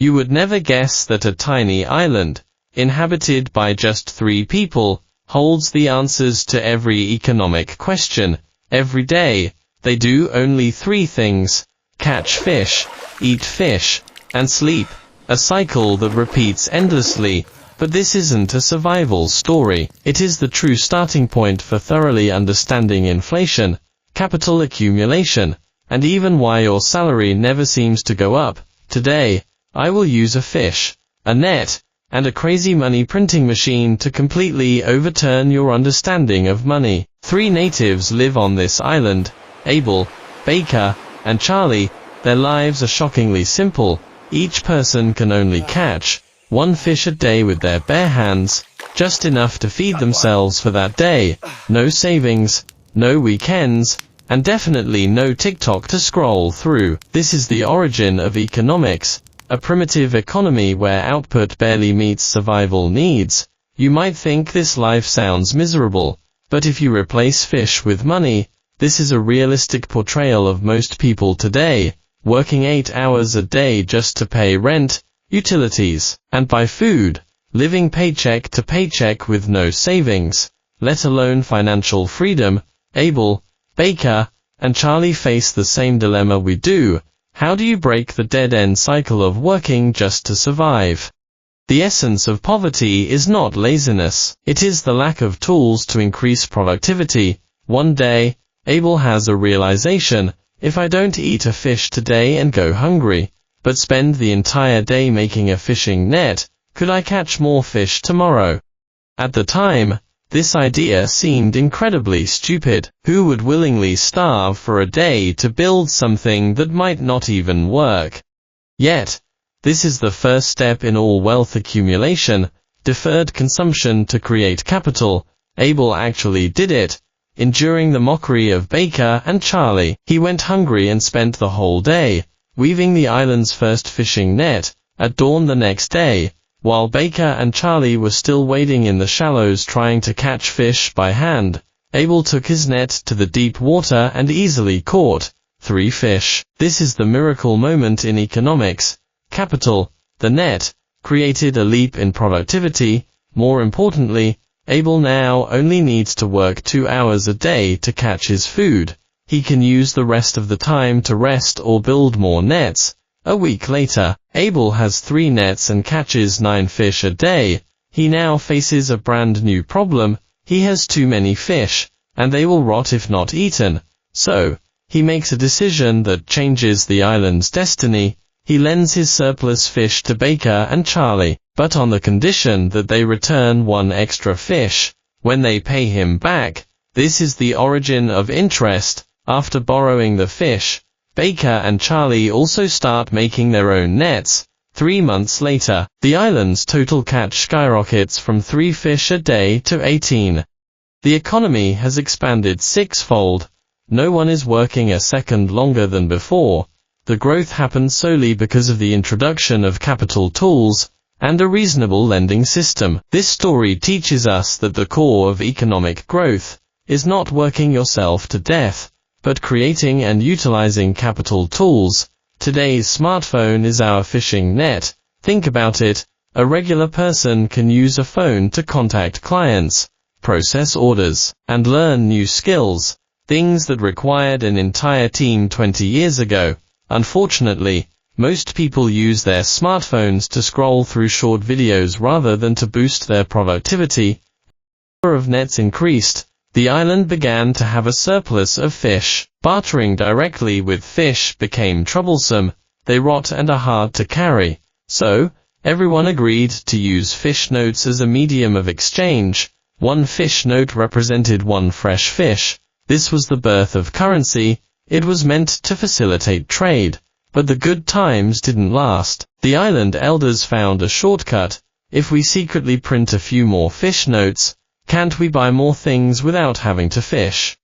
You would never guess that a tiny island, inhabited by just 3 people, holds the answers to every economic question. Every day, they do only 3 things: catch fish, eat fish, and sleep, a cycle that repeats endlessly. But this isn't a survival story. It is the true starting point for thoroughly understanding inflation, capital accumulation, and even why your salary never seems to go up. Today, I will use a fish, a net, and a crazy money printing machine to completely overturn your understanding of money. 3 natives live on this island: Abel, Baker, and Charlie. Their lives are shockingly simple. Each person can only catch 1 fish a day with their bare hands, just enough to feed themselves for that day. No savings, no weekends, and definitely no TikTok to scroll through. This is the origin of economics, a primitive economy where output barely meets survival needs. You might think this life sounds miserable, but if you replace fish with money, this is a realistic portrayal of most people today, working 8 hours a day just to pay rent, utilities, and buy food, living paycheck to paycheck with no savings, let alone financial freedom. Abel, Baker, and Charlie face the same dilemma we do. How do you break the dead-end cycle of working just to survive? The essence of poverty is not laziness, it is the lack of tools to increase productivity. One day, Abel has a realization: if I don't eat a fish today and go hungry, but spend the entire day making a fishing net, could I catch more fish tomorrow? At the time, this idea seemed incredibly stupid. Who would willingly starve for a day to build something that might not even work? Yet, this is the first step in all wealth accumulation: deferred consumption to create capital. Abel actually did it. Enduring the mockery of Baker and Charlie, he went hungry and spent the whole day weaving the island's first fishing net. At dawn the next day, while Baker and Charlie were still wading in the shallows trying to catch fish by hand, Abel took his net to the deep water and easily caught 3 fish. This is the miracle moment in economics. Capital, the net, created a leap in productivity. More importantly, Abel now only needs to work 2 hours a day to catch his food. He can use the rest of the time to rest or build more nets. A week later, Abel has 3 nets and catches 9 fish a day. He now faces a brand new problem: he has too many fish, and they will rot if not eaten. So, he makes a decision that changes the island's destiny. He lends his surplus fish to Baker and Charlie, but on the condition that they return 1 extra fish when they pay him back. This is the origin of interest. After borrowing the fish, Baker and Charlie also start making their own nets. 3 months later, the island's total catch skyrockets from 3 fish a day to 18. The economy has expanded 6-fold. No one is working a second longer than before. The growth happened solely because of the introduction of capital tools and a reasonable lending system. This story teaches us that the core of economic growth is not working yourself to death, but creating and utilizing capital tools. Today's smartphone is our fishing net. Think about it. A regular person can use a phone to contact clients, process orders, and learn new skills, things that required an entire team 20 years ago. Unfortunately, most people use their smartphones to scroll through short videos rather than to boost their productivity. The number of nets increased. The island began to have a surplus of fish. Bartering directly with fish became troublesome. They rot and are hard to carry. So, everyone agreed to use fish notes as a medium of exchange. 1 fish note represented 1 fresh fish. This was the birth of currency. It was meant to facilitate trade. But the good times didn't last. The island elders found a shortcut. If we secretly print a few more fish notes, can't we buy more things without having to fish?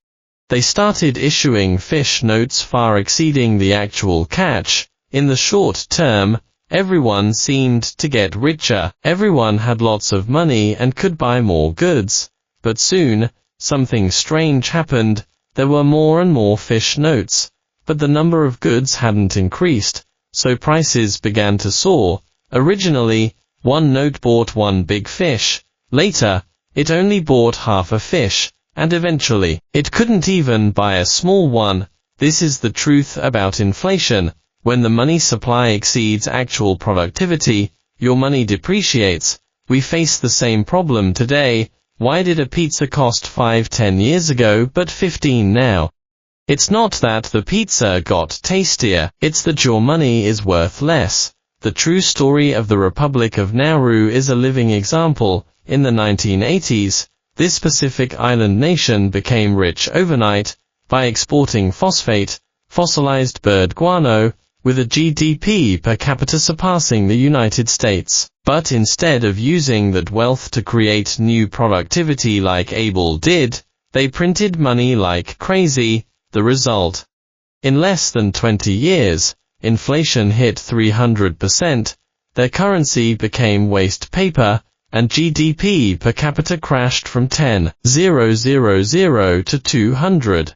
They started issuing fish notes far exceeding the actual catch. In the short term, everyone seemed to get richer. Everyone had lots of money and could buy more goods. But soon, something strange happened. There were more and more fish notes, but the number of goods hadn't increased. so prices began to soar. Originally, one note bought one big fish. Later, it only bought half a fish, and eventually, it couldn't even buy a small one. This is the truth about inflation. When the money supply exceeds actual productivity, your money depreciates. We face the same problem today. Why did a pizza cost 5-10 years ago but 15 now? It's not that the pizza got tastier, it's that your money is worth less. The true story of the Republic of Nauru is a living example. In the 1980s, this Pacific island nation became rich overnight by exporting phosphate, fossilized bird guano, with a GDP per capita surpassing the United States. But instead of using that wealth to create new productivity like Abel did, they printed money like crazy. The result? In less than 20 years, inflation hit 300%, their currency became waste paper, and GDP per capita crashed from 10,000 to 200.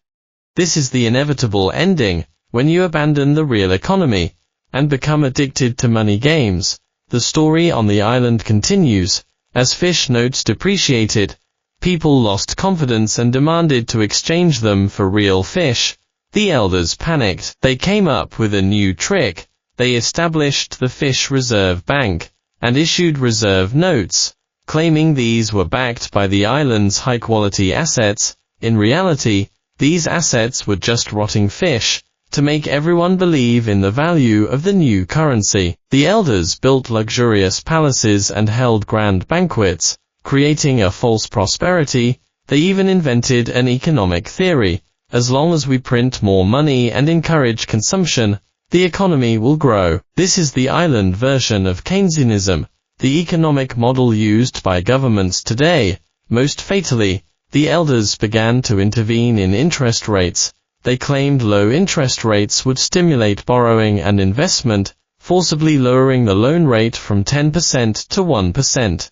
This is the inevitable ending when you abandon the real economy and become addicted to money games. The story on the island continues. As fish notes depreciated, people lost confidence and demanded to exchange them for real fish. The elders panicked. They came up with a new trick. They established the Fish Reserve Bank and issued reserve notes, claiming these were backed by the island's high-quality assets. In reality, these assets were just rotting fish, to make everyone believe in the value of the new currency. The elders built luxurious palaces and held grand banquets, creating a false prosperity. They even invented an economic theory. As long as we print more money and encourage consumption, the economy will grow. This is the island version of Keynesianism, the economic model used by governments today. Most fatally, the elders began to intervene in interest rates. They claimed low interest rates would stimulate borrowing and investment, forcibly lowering the loan rate from 10% to 1%.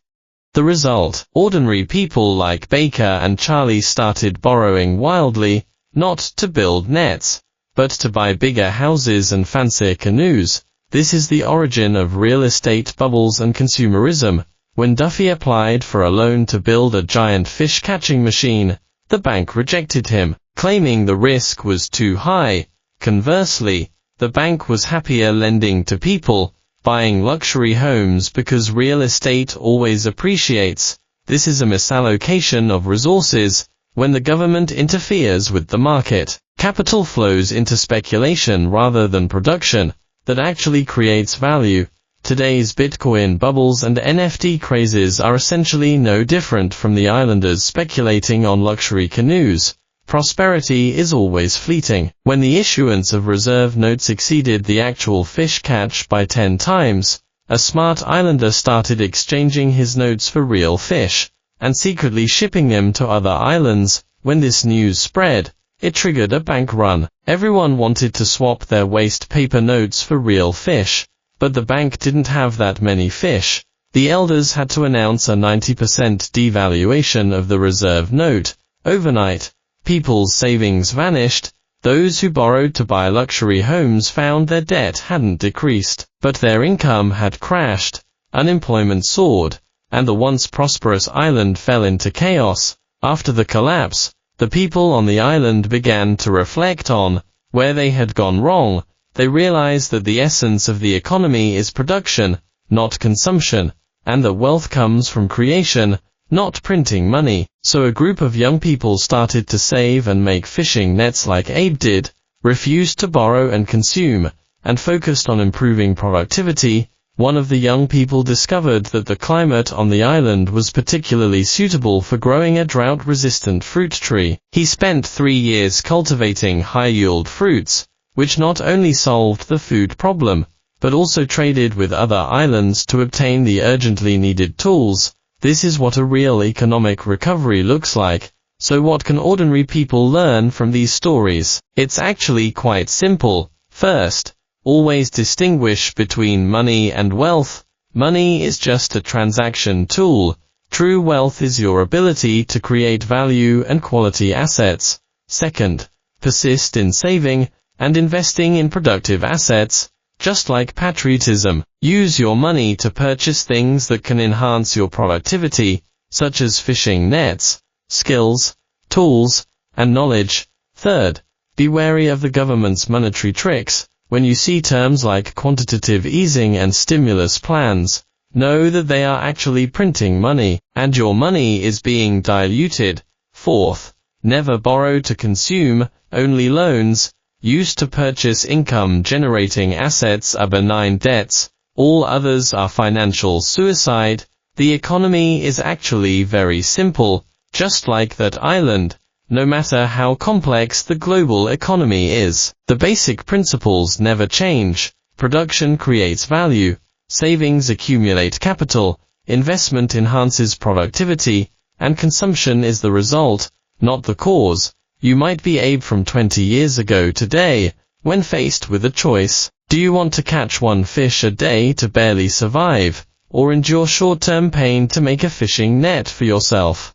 The result? Ordinary people like Baker and Charlie started borrowing wildly, not to build nets, but to buy bigger houses and fancier canoes. This is the origin of real estate bubbles and consumerism. When Duffy applied for a loan to build a giant fish-catching machine, the bank rejected him, claiming the risk was too high. Conversely, the bank was happier lending to people, buying luxury homes because real estate always appreciates. This is a misallocation of resources. When the government interferes with the market, capital flows into speculation rather than production that actually creates value. Today's Bitcoin bubbles and NFT crazes are essentially no different from the islanders speculating on luxury canoes. Prosperity is always fleeting. When the issuance of reserve notes exceeded the actual fish catch by 10 times, a smart islander started exchanging his notes for real fish, and secretly shipping them to other islands. When this news spread, it triggered a bank run. Everyone wanted to swap their waste paper notes for real fish, but the bank didn't have that many fish. The elders had to announce a 90% devaluation of the reserve note. Overnight, people's savings vanished. Those who borrowed to buy luxury homes found their debt hadn't decreased, but their income had crashed. Unemployment soared, and the once prosperous island fell into chaos. After the collapse, the people on the island began to reflect on where they had gone wrong. They realized that the essence of the economy is production, not consumption, and that wealth comes from creation, not printing money. So a group of young people started to save and make fishing nets like Abe did, refused to borrow and consume, and focused on improving productivity. One of the young people discovered that the climate on the island was particularly suitable for growing a drought-resistant fruit tree. He spent 3 years cultivating high-yield fruits, which not only solved the food problem, but also traded with other islands to obtain the urgently needed tools. This is what a real economic recovery looks like. So what can ordinary people learn from these stories? It's actually quite simple. First, always distinguish between money and wealth. Money is just a transaction tool. True wealth is your ability to create value and quality assets. Second, persist in saving and investing in productive assets. just like patriotism. Use your money to purchase things that can enhance your productivity, such as fishing nets, skills, tools, and knowledge. Third, be wary of the government's monetary tricks. When you see terms like quantitative easing and stimulus plans, know that they are actually printing money, and your money is being diluted. Fourth, never borrow to consume, only loans, used to purchase income-generating assets are benign debts, all others are financial suicide. The economy is actually very simple, just like that island. No matter how complex the global economy is, the basic principles never change. Production creates value, savings accumulate capital, investment enhances productivity, and consumption is the result, not the cause. You might be Abe from 20 years ago today, when faced with a choice. Do you want to catch one fish a day to barely survive, or endure short-term pain to make a fishing net for yourself?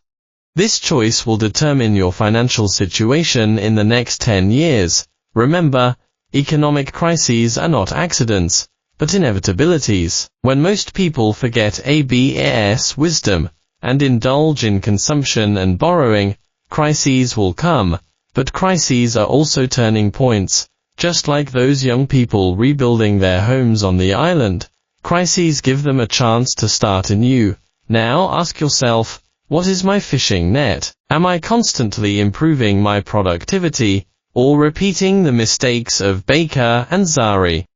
This choice will determine your financial situation in the next 10 years. Remember, economic crises are not accidents, but inevitabilities. When most people forget ABS wisdom, and indulge in consumption and borrowing, crises will come, but crises are also turning points. Just like those young people rebuilding their homes on the island, crises give them a chance to start anew. Now ask yourself, what is my fishing net? Am I constantly improving my productivity, or repeating the mistakes of Baker and Zari?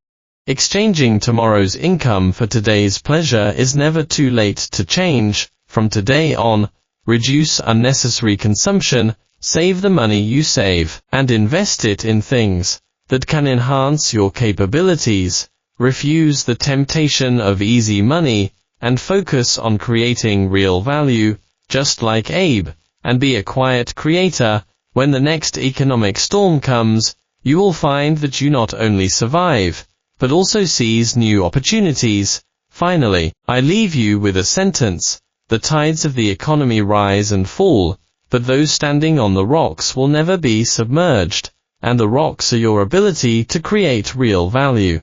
Exchanging tomorrow's income for today's pleasure is never too late to change. From today on, reduce unnecessary consumption, save the money you save, and invest it in things that can enhance your capabilities. Refuse the temptation of easy money, and focus on creating real value. Just like Abe, and be a quiet creator. When the next economic storm comes, you will find that you not only survive, but also seize new opportunities. Finally, I leave you with a sentence: the tides of the economy rise and fall, but those standing on the rocks will never be submerged, and the rocks are your ability to create real value.